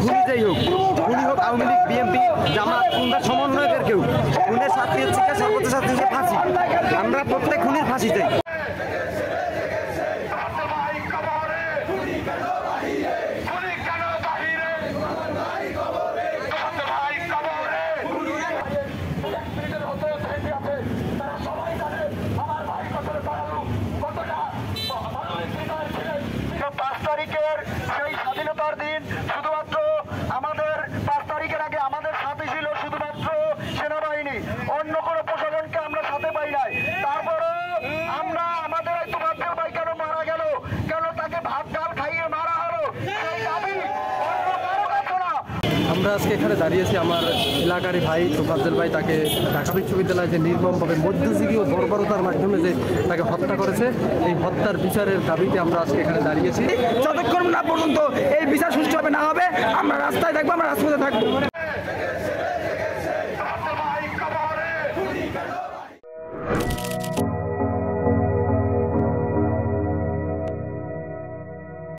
খুনি যাই হোক, খুনি হোক আওয়ামী লীগ, বিএনপি, জামাত কিংবা সমন্বয়কের কেউ, খুনের শাস্তি হচ্ছে সর্বোচ্চ শাস্তি হচ্ছে ফাঁসি। আমরা প্রত্যেক খুনির ফাঁসি চাই। সেই স্বাধীনতার দিন শুধুমাত্র আমাদের 5 তারিখের আগে আমাদের সাথে ছিল শুধুমাত্র সেনাবাহিনী, অন্য কোনো প্রশাসনকে আমরা সাথে পাই নাই। তারপরে আমরা আমাদের এক বাচ্চার ভাই কেন মারা গেল, কেন তাকে ভাত ডাল খাইয়ে মারা হলো, সেই দাবি অন্য কারো কাছে না। আমরা আজকে এখানে দাঁড়িয়েছি আমার এলাকারই ভাই তোফাজ্জল ভাই, তাকে ঢাকা বিশ্ববিদ্যালয়ে যে নির্মমভাবে মধ্যযুগী ও বর্বরতার মাধ্যমে যে তাকে হত্যা করেছে, এই হত্যার বিচারের দাবিতে আমরা আজকে এখানে দাঁড়িয়েছি। যতক্ষণ না পর্যন্ত এই বিচার সুষ্ঠুভাবে না হবে আমরা রাস্তায় থাকবো, আমরা রাজপথে থাকবো।